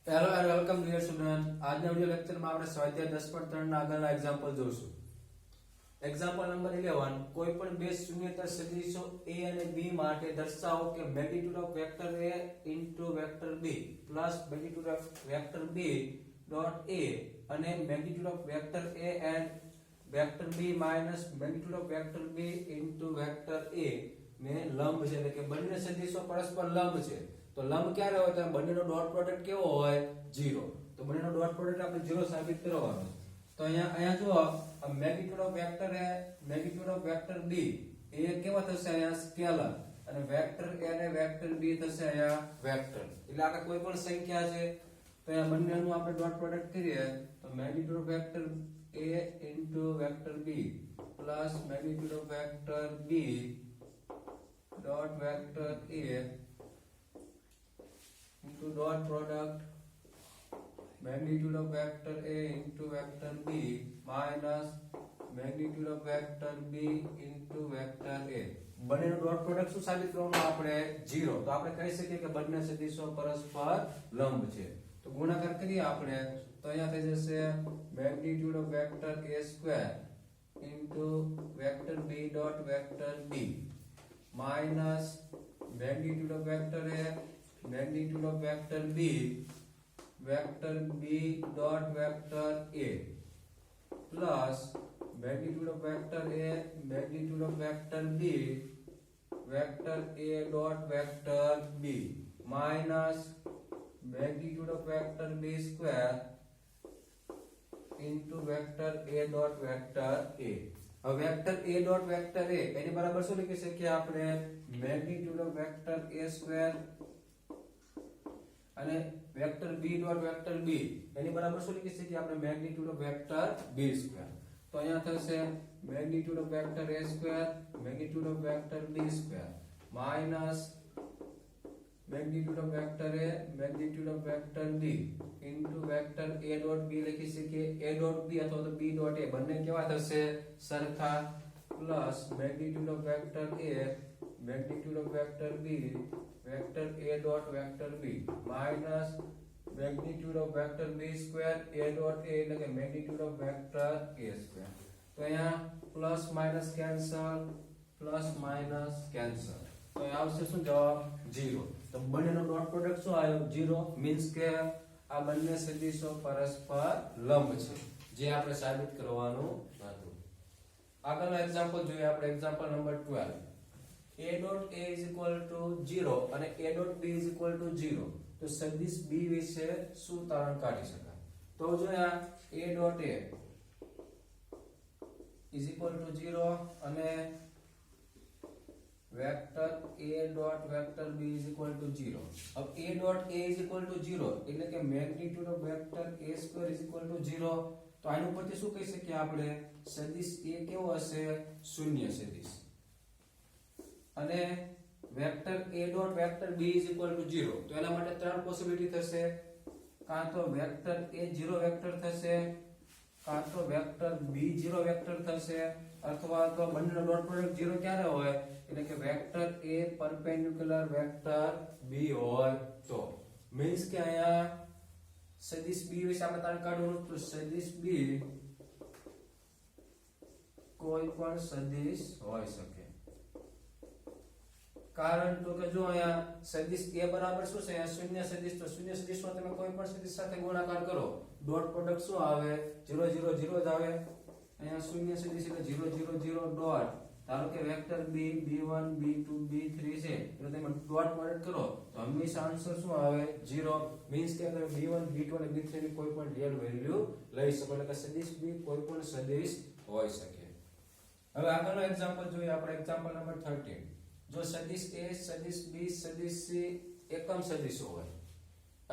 Hello and welcome dear student. આજના video લેક્ચરમાં આપણે સ્વાધ્યાય 10.3 ના આગળના એક્ઝામ્પલ જોઈશું. એક્ઝામ્પલ નંબર 11, કોઈ પણ બે શૂન્યતા સદિશો a અને b માટે દર્શાવો કે magnitude of vector a into vector b plus magnitude of vector b dot a અને magnitude of vector a and vector b minus magnitude of vector b into vector a ને લંબ છે, એટલે કે બંને સદિશો પરસ્પર લંબ છે. તો લંબ ક્યારે હોય તો બંનેનો ડોટ પ્રોડક્ટ કેવો હોય? 0. તો બંનેનો ડોટ પ્રોડક્ટ આપણે 0 સાબિત કરવાનો. તો અહીંયા જુઓ, magnitude of vector a magnitude of vector b એ કેવા થશે? અહીંયા સ્કેલર, અને વેક્ટર a અને વેક્ટર b થશે અહીંયા વેક્ટર. એટલે આ કોઈ પણ સંખ્યા છે તો અહીંયા બંનેનું આપણે ડોટ પ્રોડક્ટ કરીએ તો magnitude of vector a into vector b plus magnitude of vector b dot vector a into dot product magnitude of vector a into vector b minus magnitude of vector b into vector a. બંનેનો dot product શું સાબિત કરવાનું? આપણે 0. તો આપણે કહી શકીએ કે બંને સદિશો પરસ્પર લંબ છે. તો ગુણાકાર કરીએ આપણે તો અહીંયા થઈ જશે magnitude of vector a square into vector b dot vector b minus magnitude of vector a magnitude of vector b dot vector a plus magnitude of vector a magnitude of vector b vector a dot vector b minus magnitude of vector b square into vector a dot vector a. હવે vector a dot vector a એની બરાબર શું લખી શકીએ આપણે? magnitude of vector a square અને vector b dot vector b એની બરાબર શું લખી શકીએ આપણે? Magnitude of vector b square. તો અહીંયા થશે magnitude of vector a square magnitude of vector b square minus magnitude of vector a magnitude of vector b into vector a dot b લખી શકીએ. a ડોટ b અથવા તો b dot a બંને કેવા થશે? સરખા. Plus magnitude of vector a magnitude of vector b vector a dot vector b minus magnitude of vector b square a dot a એટલે કે magnitude of vector a square. તો અહીંયા plus minus cancel plus minus cancel, તો અહીંયા આવશે શું જવાબ? 0. તો બંનેનો ડોટ પ્રોડક્ટ શું આવ્યો? 0. મીન્સ કે આ બંને સદિશો પરસ્પર લંબ છે, જે આપણે સાબિત કરવાનું હતું. આગળનો એક્ઝામ્પલ જોઈએ આપણે. Example number 12, a dot a is equal to 0 અને a dot b is equal to 0. તો સદિશ b વિશે શું તારણ કાઢી શકાય? તો જોયા, a dot a is equal to 0 અને vector a dot vector b is equal to 0. अब a dot a is equal to 0 એટલે કે magnitude of vector a square is equal to 0. તો આનું પરથી શું કહી શકીએ આપણે? સદિશ a કેવો હશે? શૂન્ય સદિશ. અને vector a dot vector b is equal to 0. તો એના માટે ત્રણ પોસિબિલિટી થશે. કાં તો વેક્ટર a 0 વેક્ટર થશે, કાં તો વેક્ટર b 0 વેક્ટર થશે, અથવા તો બંનેનો ડોટ પ્રોડક્ટ 0 ક્યારે હોય? એટલે કે vector a perpendicular vector b હોય તો. મીન્સ કે અહીંયા સદિશ b વિશે આપણે તારણ કાઢવાનું. તો સદિશ b કોઈ પણ સદિશ હોઈ શકે. કારણ તો કે જો અહીંયા સદિશ a બરાબર શું છે? અહીંયા શૂન્ય સદિશ. તો શૂન્ય સદિશમાં તમે કોઈ પણ સદિશ સાથે ગુણાકાર કરો, ડોટ પ્રોડક્ટ શું આવે? 0 0 0 જ આવે. અહીંયા શૂન્ય સદિશ એટલે 0 0 0 ડોટ. ધારો કે vector b b1 b2 b3 છે, એટલે તમે ડોટ પ્રોડક્ટ કરો તો હંમેશા આન્સર શું આવે? 0. મીન્સ કે તમે b1 b2 અને b3 ની કોઈ પણ રિયલ વેલ્યુ લઈ શકો, એટલે કે સદિશ b કોઈ પણ સદિશ હોઈ શકે. હવે આગળનો એક્ઝામ્પલ જોઈએ આપણે. એક્ઝામ્પલ નંબર 13, જો સદિશ a સદિશ b સદિશ c એકમ સદિશો હોય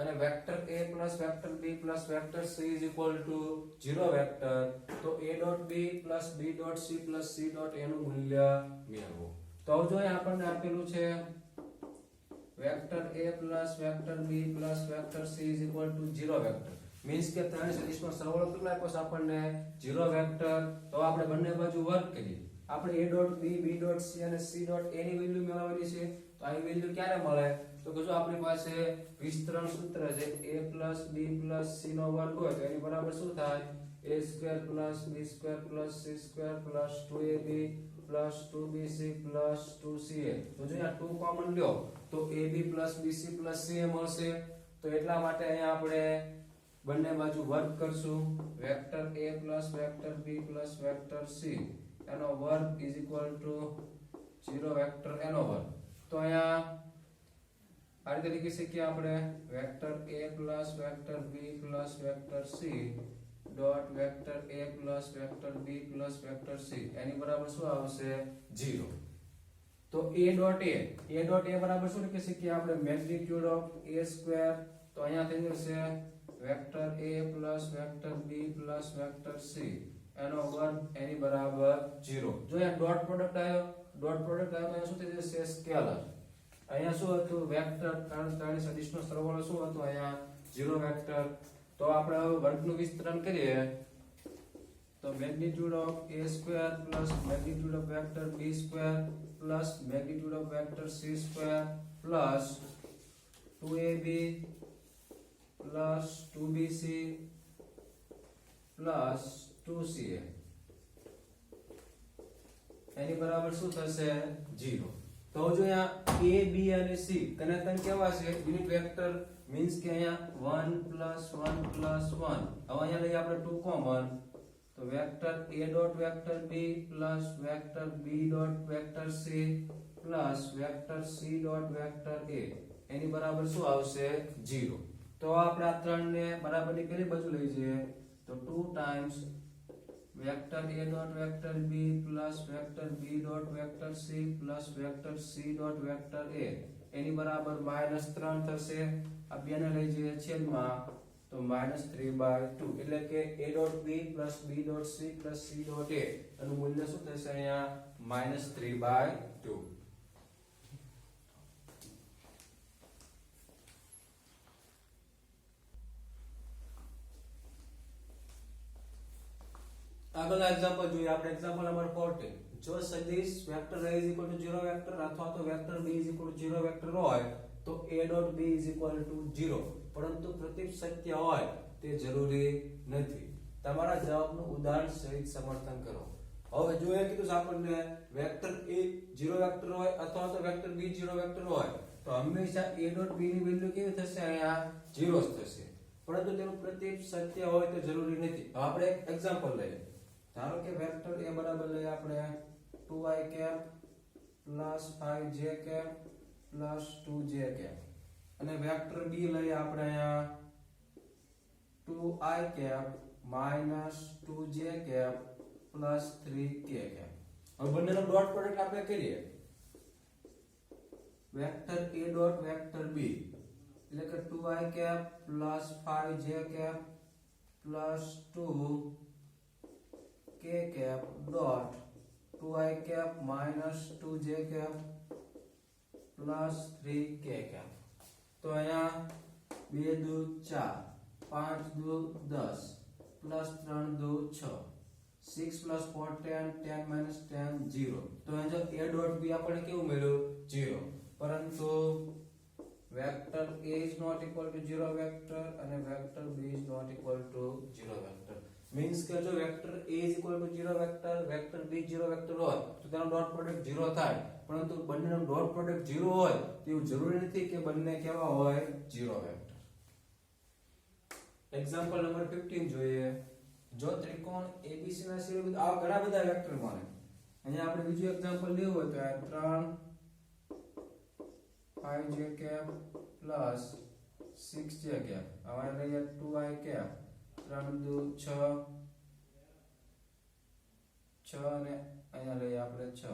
અને vector a plus vector b plus vector c is equal to 0 vector, તો a dot b plus b dot c plus c dot a નું મૂલ્ય મેળવો. તો જો અહીં આપણને આપેલું છે vector a plus vector b plus vector c is equal to 0 vector. Means કે ત્રણ સદિશનો સરવાળો કેટલો આપ્યો છે આપણને? 0 વેક્ટર. તો આપણે બંને બાજુ વર્ક કરીએ. આપણે a dot b b dot c અને c ડોટ a ની વેલ્યુ મેળવવાની છે. તો આ વેલ્યુ ક્યારે મળે તો કે જો આપણી પાસે વિસ્તરણ સૂત્ર છે a + b + c નો વર્ગ હોય તો એની બરાબર શું થાય a² + b² + c² + 2ab + 2bc + 2ca તો જો આ 2 કોમન લ્યો તો ab + bc + ca મળશે તો એટલા માટે અહીંયા આપણે બંને બાજુ વર્ગ કરશું vector a + vector b + vector c એનો વર્ગ = 0 વેક્ટર એનો વર્ગ તો અહીંયા આ રીતે લખી શકીએ આપણે vector a + vector b + vector c dot vector a + vector b + vector c એની બરાબર શું આવશે 0 તો a બરાબર શું લખી શકીએ આપણે મેગ્નીટ્યુડ ઓફ a² તો અહીંયા થઈ જશે vector a + vector b + vector c એનો વર્ગ એની બરાબર 0 જો આ ડોટ પ્રોડક્ટ આવ્યો તો શું થઈ જશે સ્કેલર અહીંયા શું હતું વેક્ટર કારણ કે સદિશનો સરવાળો શું હતો અહીંયા 0 વેક્ટર તો આપણે હવે વર્ગનું વિસ્તરણ કરીએ તો magnitude of a² + magnitude of vector b² + magnitude of vector c² + 2ab + 2bc + 2ca એની બરાબર શું થશે 0 તો જો અહીંયા a b અને c કનેક્શન કેવા છે યુનિટ વેક્ટર મીન્સ કે અહીંયા 1 + 1 + 1 હવે અહીંયા લઈએ આપણે 2 કોમન તો vector a dot vector b + vector b dot vector c + vector c dot vector a એની બરાબર શું આવશે 0 તો આપણે આ ત્રણને બરાબરની પેલી બાજુ લઈ જઈએ તો 2 times vector a dot vector b + vector b dot vector c + vector c dot vector a એની બરાબર -3 થશે આ બેને લઈ જઈએ છેદમાં તો -3/2 એટલે કે a dot b + b dot c + c dot a એનું મૂલ્ય શું થશે અહીંયા -3/2 આગળના એક્ઝામ્પલ જોઈએ આપણે એક્ઝામ્પલ નંબર 14 જો સદિશ વેક્ટર a = 0 વેક્ટર અથવા તો વેક્ટર b = 0 વેક્ટર હોય તો a ડોટ b = 0 પરંતુ પ્રતીક સત્ય હોય તે જરૂરી નથી તમારા જવાબનું ઉદાહરણ સહિત સમર્થન કરો હવે જો એ કીધું આપણને વેક્ટર a 0 વેક્ટર હોય અથવા તો વેક્ટર b 0 વેક્ટર હોય તો હંમેશા a ડોટ b ની વેલ્યુ કેવી થશે અહીંયા 0 જ થશે પરંતુ તેનું પ્રતીક સત્ય હોય તે જરૂરી નથી હવે આપણે એક એક્ઝામ્પલ લઈએ ધારો કે વેક્ટર a બરાબર લઈએ આપણે 2i + 5j + 2j અને વેક્ટર b લઈએ આપણે અહીંયા 2i - 2j + 3k હવે બંનેનો ડોટ પ્રોડક્ટ આપણે કરીએ vector a dot vector b એટલે કે 2i + 5j + 2k dot 2i - 2j + 3k તો અહીંયા 2 દુ 4 5 દુ 10 +3 દુ 6 6 + 4 10 10 - 10 0 તો અહીંયા જો a ડોટ b આપણે કેવું મળ્યું 0 પરંતુ vector a is not equal to 0 vector અને vector b is not equal to 0 vector means કે જો vector a is equal to 0 vector vector b 0 vector હોય તો તેનો ડોટ પ્રોડક્ટ 0 થાય પરંતુ બંનેનો ડોટ પ્રોડક્ટ 0 હોય તેવું જરૂરી નથી કે બંને કેવા હોય 0 વેક્ટર એક્ઝામ્પલ નંબર 15 જોઈએ જો ત્રિકોણ abc ના શિરોબિંદુ આ ઘણા બધા વેક્ટર મળે અહીંયા આપણે બીજું એક્ઝામ્પલ લેવું હોય તો આ 3 5j plus 6j હવે લઈએ 2i 3 દુ 6 6 અને અહીંયા લઈએ આપણે 6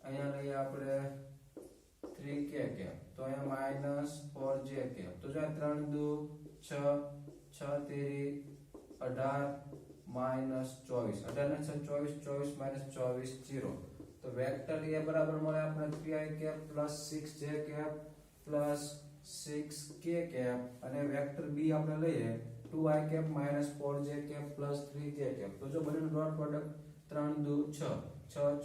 અહીંયા લઈએ આપણે 3k તો અહીંયા -4j તો જો 3 દુ 6 6 તેરી 18 -24 18 ને 6 24 24 -24 0 તો વેક્ટર a બરાબર મળે આપણે 3i + 6j + 6k અને વેક્ટર b આપણે લઈએ 2i - 4j + 3k તો જો બંનેનો ડોટ પ્રોડક્ટ 3 દુ 6 6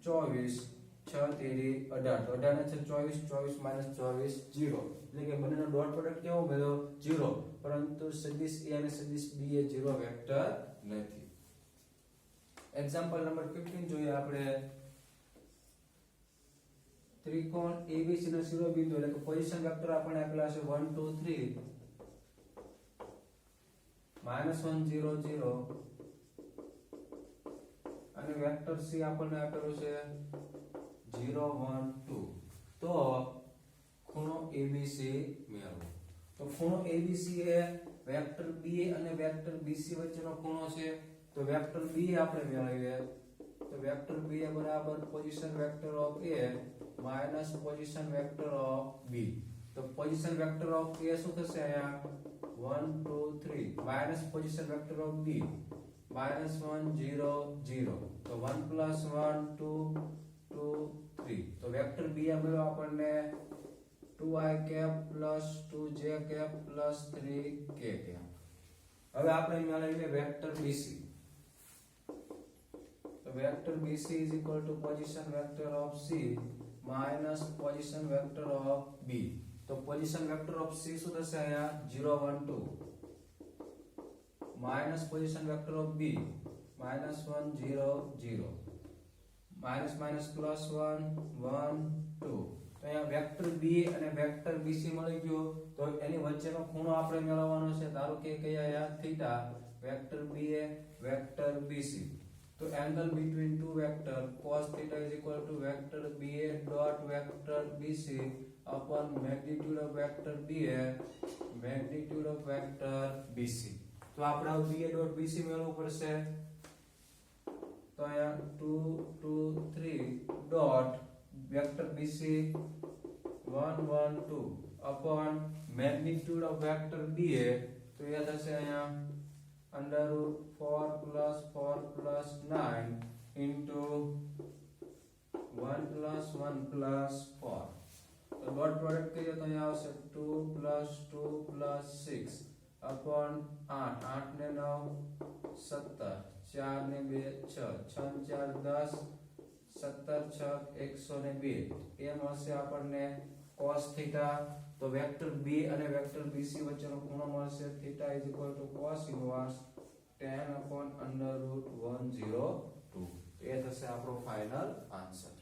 ચોક 24 6 તેરી 18 તો 18 ને છે 24 24 માઇનસ 24 0 એટલે કે બંનેનો ડોટ પ્રોડક્ટ કેવો મળ્યો 0 પરંતુ સદિશ a અને સદિશ b એ 0 વેક્ટર નથી. એક્ઝામ્પલ નંબર 15 જોઈએ આપણે. ત્રિકોણ ABC નો શિરોબિંદુ એટલે કે પોઝિશન વેક્ટર આપણે આપેલા છે 1 2 3 -1 0 0 અને વેક્ટર C આપણને આપેલું છે 0 1 2. તો ખૂણો ABC મેળવો. તો ખૂણો ABC એ વેક્ટર B અને વેક્ટર BC વચ્ચેનો ખૂણો છે. તો વેક્ટર B આપણે મેળવીએ તો વેક્ટર B એ બરાબર position vector of A minus position vector of B. તો પોઝિશન વેક્ટર ઓફ A શું થશે અહીંયા 1 2 3 minus position vector of B -1 0 0. તો 1 + 1 2 2 3. તો વેક્ટર B એ મળ્યો આપણને 2i cap plus 2j cap plus 3k cap. હવે આપણે મેળવીએ વેક્ટર BC. તો vector BC is equal to position vector of C minus position vector of B. તો position vector of C શું થશે અહીંયા 0 1 2 minus position vector of B -1 0 0 minus minus plus 1 1 2. તો અહીંયા વેક્ટર B અને વેક્ટર BC મળી ગયો. તો એની વચ્ચેનો ખૂણો આપણે મેળવવાનો છે. ધારો કે કયા અહીંયા થીટા વેક્ટર B એ વેક્ટર BC. તો angle between two vector cos theta is equal to vector BA dot vector BC upon magnitude of vector BA magnitude of vector BC. તો આપણે BA dot BC મેળવવું પડશે. તો અહીંયા 2 2 3 dot vector BC 1 1 2 upon magnitude of vector BA. તો એ થશે અહીંયા under root 4 plus 4 plus 9 into 1 plus 1 plus 4. તો ડોટ પ્રોડક્ટ કરીએ તો અહીંયા આવશે 2 plus 2 plus 6 upon 8 8 ને 9 17 4 ને 2 6 6 4 10 17 6 102. એ મળશે આપણને cos theta. તો વેક્ટર B અને વેક્ટર BC વચ્ચેનો ખૂણો મળશે theta is equal to cos inverse 10 upon under root 102. એ થશે આપણો ફાઇનલ આન્સર.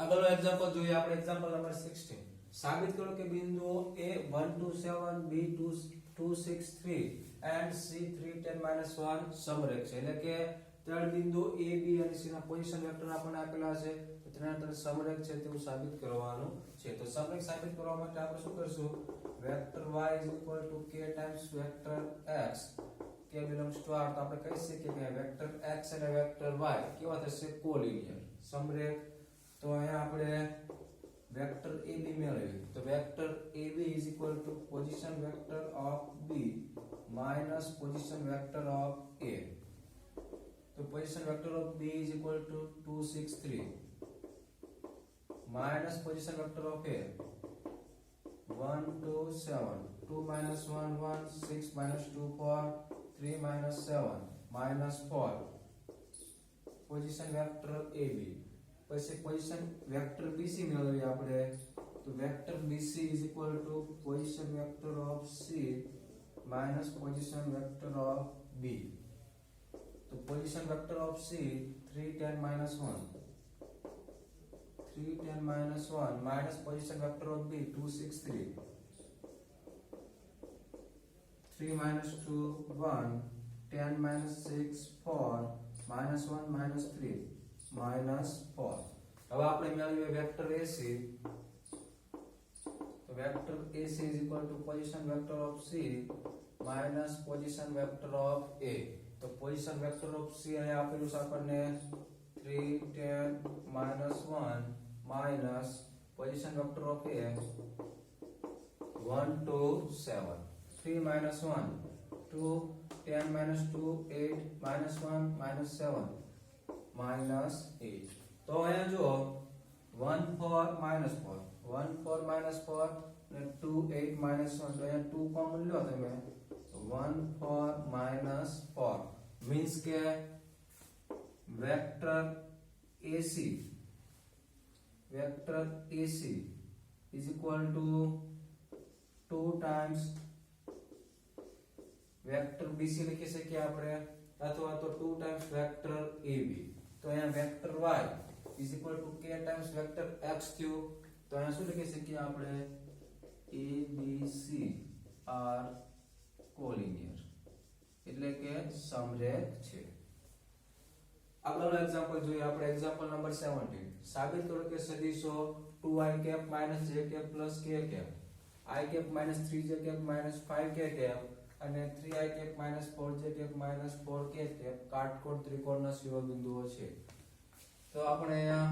આગળનો એક્ઝામ્પલ જોઈએ આપણે. Example number 16. સાબિત કરો કે બિંદુઓ A127 B263 and C310-1 સમરેખ છે. એટલે કે ત્રણ બિંદુ A B અને C ના પોઝિશન વેક્ટર આપણને આપેલા છે. તો તેના અંતર સમરેખ છે તેવું સાબિત કરવાનું છે. તો સમરેખ સાબિત કરવા માટે આપણે શું કરશું? Vector y = k times vector x. k belongs to R. તો આપણે કહી શકીએ કે વેક્ટર x અને વેક્ટર y કેવા થશે? કોલિનિયર સમરેખ. તો અહીંયા આપણે વેક્ટર AB મેળવીએ તો vector AB is equal to position vector of B minus position vector of A. તો position vector of B is equal to 263 minus position vector of A 127 2 minus 1 1 6 minus 2 4 3 minus 7 minus 4 position vector AB. પછી position vector BC મેળવીએ આપણે તો vector BC is equal to position vector of C minus position vector of B. તો position vector of C 310 minus 1 minus position vector of B 263 3 minus 2 1 10 minus 6 4 minus 1 minus 3 minus 4. હવે આપણે મેળવીએ vector AC. તો vector AC is equal to position vector of C minus position vector of A. તો position vector of C અહીંયા આપેલું છે આપણને 3 10 minus 1 minus position vector of A 1 2 7 3 minus 1 2 10 minus 2 8 minus 1 minus 7 minus 8. તો અહીંયા જો 1 4 minus 4 1 4 minus 4 અને 2 8 minus 1 તો અહીંયા 2 કોમન લો તમે 1 4 minus 4 મીન્સ કે vector AC is equal to 2 times vector BC લખી શકીએ આપણે અથવા તો 2 times વેક્ટર AB તો અહીંયા vector Y is equal to k times vector x થયું તો અહીંયા શું લખી શકીએ આપણે ABC are કોલિનિયર એટલે કે સમરેખ છે. આગળનો એક્ઝામ્પલ જોઈએ આપણે એક્ઝામ્પલ નંબર 17 સાબિત કરો કે સદિશો 2i cap - j cap + k cap i cap - 3j cap - 5k cap અને 3i cap - 4j cap - 4k cap કાટકોણ ત્રિકોણના શિરોબિંદુઓ છે. તો આપણે અહીંયા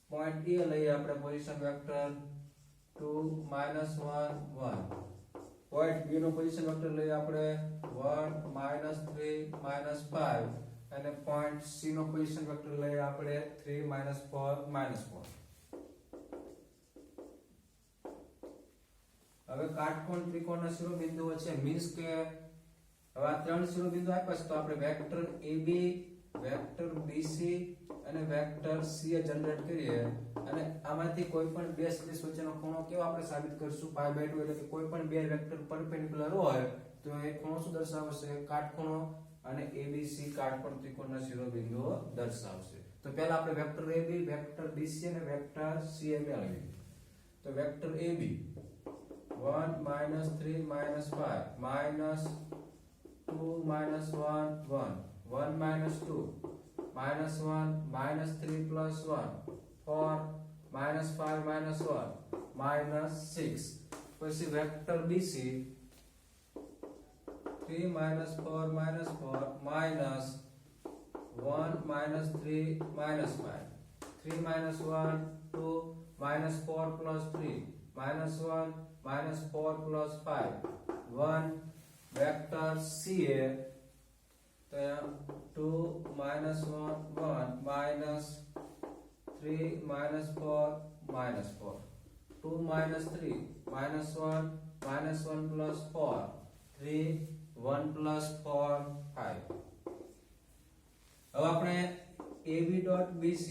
પોઈન્ટ એ લઈએ આપણે પોઝિશન વેક્ટર 2 -1 1 પોઈન્ટ B નો પોઝિશન વેક્ટર લઈએ આપણે 1 -3 -5 અને પોઈન્ટ C નો પોઝિશન વેક્ટર લઈએ આપણે 3 -4 -4. હવે કાટકોણ ત્રિકોણના શિરોબિંદુઓ છે મીન્સ કે હવે આ ત્રણ શિરોબિંદુ આપ્યા છે તો આપણે વેક્ટર AB વેક્ટર BC અને વેક્ટર C જનરેટ કરીએ અને આમાંથી કોઈ પણ બે સદિશ વચ્ચેનો ખૂણો કેવો આપણે સાબિત કરીશું π/2 એટલે કે કોઈ પણ બે વેક્ટર પરપેન્ડિક્યુલર હોય તો એ ખૂણો શું દર્શાવશે કાટખૂણો અને ABC કાટકોણ ત્રિકોણના શિરોબિંદુઓ દર્શાવશે. તો પહેલા આપણે વેક્ટર AB વેક્ટર BC અને વેક્ટર CA મેળવીએ. તો વેક્ટર AB 1 -3 -5 -2 -1 1 1 -2 -1 -3 + 1 4 -5 -1 -6 પછી વેક્ટર BC 3 -4 -4 -1 -3 -5 3 -1 2 -4 + 3 -1 -4 + 5 1 વેક્ટર CA તો 2 -1 1 -3 -4 -4 2 -3 -1 -1 + 4 3 1 + 4 5. હવે આપણે AB.BC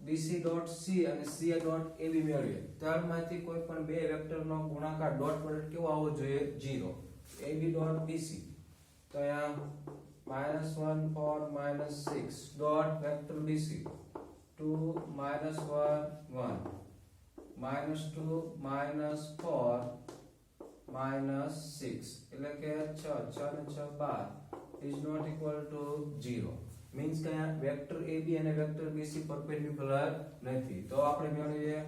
BC.C અને CA.AB મેળવીએ. ત્રણમાંથી કોઈ પણ બે વેક્ટરનો ગુણાકાર ડોટ પ્રોડક્ટ કેવો આવવો જોઈએ 0. AB.BC તો અહીંયા -1 4 -6 ડોટ વેક્ટર BC 2 -1 1 -2 -4 -6 એટલે કે 6 6 ને 6 12 is not equal to 0 means કે વેક્ટર AB અને વેક્ટર BC પરપેન્ડિક્યુલર નથી. તો આપણે મેળવીએ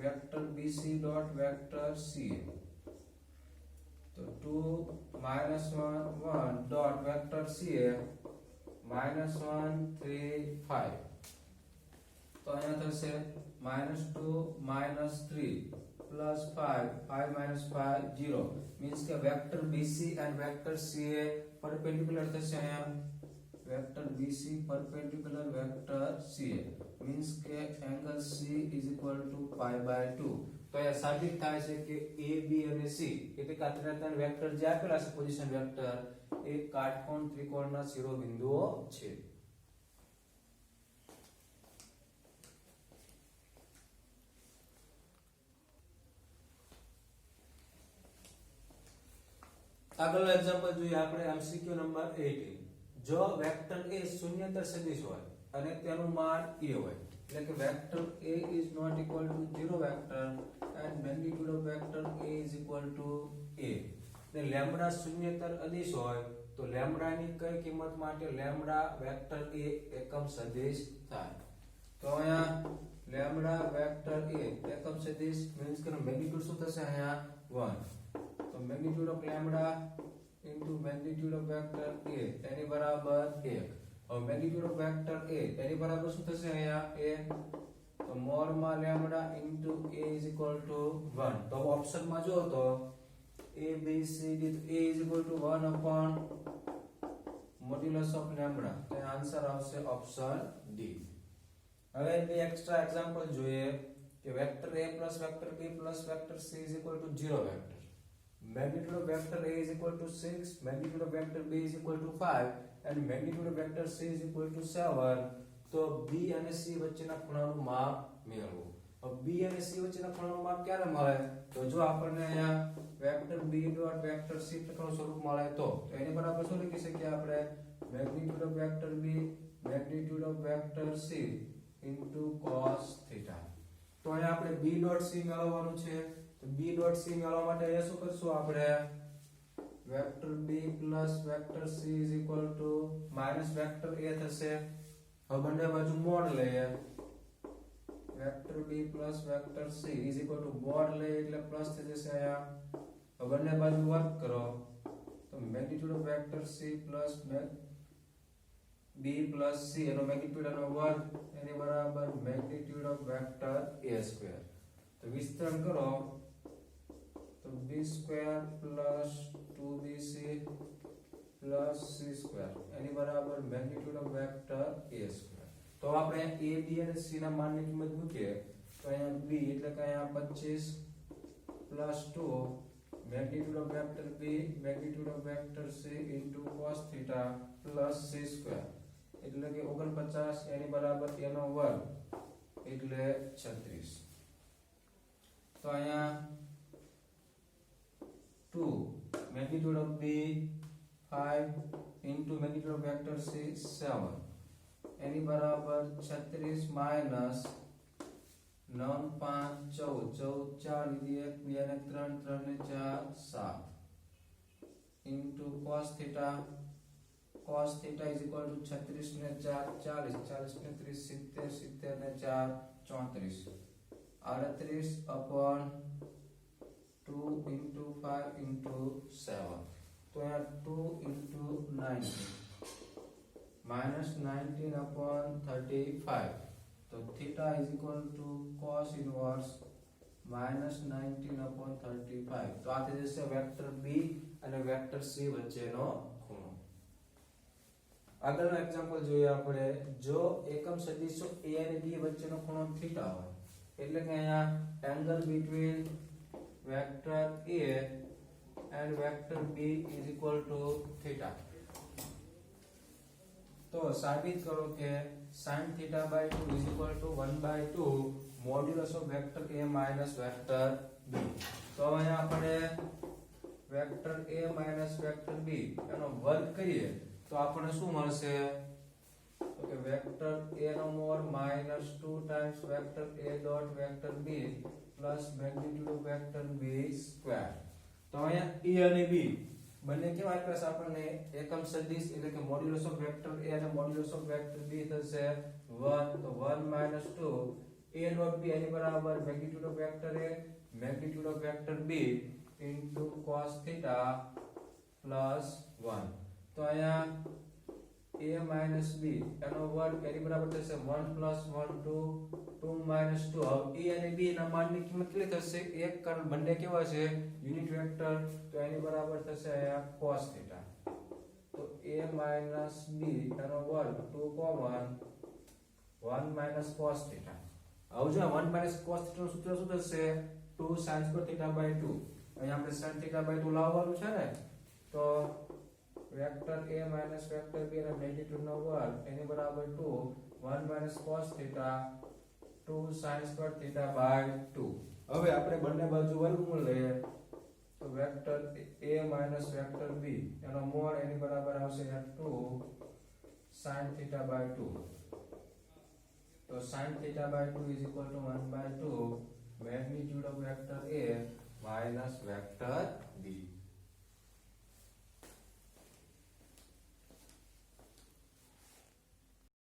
vector BC dot vector CA તો 2 -1 1 ડોટ વેક્ટર CA -1 3 5 તો અહીંયા થશે -2 -3 + 5 5 -5 0 મીન્સ કે vector BC and vector CA perpendicular થશે. અહીંયા vector BC perpendicular vector CA means કે angle C is equal to π/2. તો એ સાબિત થાય છે કે A B અને C એટલે કે આ ત્રણ વેક્ટર જે આપેલા છે પોઝિશન વેક્ટર એ કાટકોણ ત્રિકોણના શિરોબિંદુઓ છે. આગળનો એક્ઝામ્પલ જોઈએ આપણે MCQ નંબર 18. જો વેક્ટર A શૂન્યતર સદિશ હોય અને તેનું માન A હોય એટલે કે vector A is not equal to 0 vector and magnitude of vector A is equal to A. ને લેમ્બડા શૂન્યતર અદિશ હોય તો લેમ્બડાની કઈ કિંમત માટે લેમ્બડા વેક્ટર A એકમ સદિશ થાય. તો અહીંયા લેમ્બડા વેક્ટર A એકમ સદિશ મીન્સ કે મેગ્નીટ્યુડ શું થશે અહીંયા 1. તો magnitude of lambda into magnitude of vector A એની બરાબર 1. હવે મેગ્નીટ્યુડ ઓફ વેક્ટર A એની બરાબર શું થશે અહીંયા A તો મોર માં lambda into A is equal to 1. તો ઓપ્શન માં જો તો A B C D તો A is equal to 1 upon modulus of lambda તો આન્સર આવશે ઓપ્શન D. હવે બે એક્સ્ટ્રા એક્ઝામ્પલ જોઈએ कि vector a plus vector b plus vector c is equal to 0 vector. Magnitude of vector a is equal to 6, magnitude of vector b is equal to 5 and magnitude of vector c is equal to 7. તો b અને c વચ્ચેના ખૂણાનું માપ મેળવો. હવે b અને c વચ્ચેના ખૂણાનું માપ ક્યારે મળે? તો જો આપણને અહીંયા vector b dot vector c પ્રકારનું સ્વરૂપ મળે તો એની બરાબર શું લખી શકીએ આપણે? Magnitude of vector b magnitude of vector c into cos theta. તો અહીંયા આપણે b ડોટ c મેળવવાનું છે. તો b ડોટ c મેળવવા માટે અહીંયા શું કરશું આપણે? Vector b plus vector c is equal to minus vector a થશે. હવે બંને બાજુ મોડ લઈએ. Vector b plus vector c is equal to mode લઈએ એટલે પ્લસ થઈ જશે અહીંયા. હવે બંને બાજુ વર્ક કરો તો magnitude of vector c plus b plus c એનો મેગ્નીટ્યુડ એનો વર્ગ એની બરાબર magnitude of vector a square. તો વિસ્તરણ કરો તો b square plus 2bc plus c square એની બરાબર magnitude of vector a square. તો આપણે a b અને c ના માનની કિંમત મૂકીએ તો અહીંયા b એટલે કે અહીંયા 25 plus 2 magnitude of vector b magnitude of vector c into cos theta plus c square એટલે કે 49 એની બરાબર a નો વર્ગ એટલે 36. તો અહીંયા 2 magnitude of b 5 into magnitude of vector c 7 એની બરાબર 36 માઈનસ 9 5 14 4 લીધી 1 2 ને 3 3 ને 4 7 into cos theta is equal to 36 ને 4 40 40 ને 30 70 70 ને 4 34 38 upon 2 into 5 into 7 તો અહીંયા 2 into 19 minus 19 upon 35. तो theta is equal to cos inverse minus 19 upon 35. तो આ થઈ જશે વેક્ટર b અને વેક્ટર c વચ્ચેનો ખૂણો. આગળનો એક્ઝામ્પલ જોઈએ આપણે. જો એકમ સદિશો a અને b વચ્ચેનો ખૂણો થીટા હોય એટલે કે અહીંયા angle between vector a and vector b is equal to theta. तो साबित करो कि sin theta by 2 is equal to 1/2 modulus of vector a minus vector b. तो અહીંયા આપણે vector a minus vector b એનો વર્ગ કરીએ તો આપણને શું મળશે? તો કે વેક્ટર a નો mod minus 2 times vector a dot vector b plus magnitude of vector b square. તો અહીંયા a અને b બંને કેવા આપ્યા છે આપણને? એકમ સદિશ એટલે કે મોડ્યુલસ ઓફ વેક્ટર a અને મોડ્યુલસ ઓફ વેક્ટર b થશે 1. તો 1 minus 2 a dot b એની બરાબર magnitude of vector a magnitude of vector b into cos theta plus 1. તો અહીંયા a minus b એનો વર્ગ એની બરાબર થશે 1 plus 1 2 2 minus 2. હવે a અને b ના માનની કિંમત કેટલી થશે? એક કારણ બંને કેવા છે? Unit vector. તો એની બરાબર થશે અહીંયા cos theta. તો a minus b એનો વર્ગ 2 કોમન 1 minus cos theta. હવે જો 1 minus cos theta નું સૂત્ર શું થશે? 2 sin square theta by 2. અહીંયા આપણે sin theta by 2 લાવવાનું છે ને. તો vector a minus vector b ના મેગ્નીટ્યુડ નો વર્ગ એની બરાબર 2 1 minus cos theta 2 sin square theta by 2. હવે આપણે બંને બાજુ વર્ગમૂળ લઈએ તો vector a minus vector b એનો મોડ એની બરાબર આવશે 2 sin theta by 2. તો sin theta by 2 is equal to 1/2 magnitude of vector a minus vector b.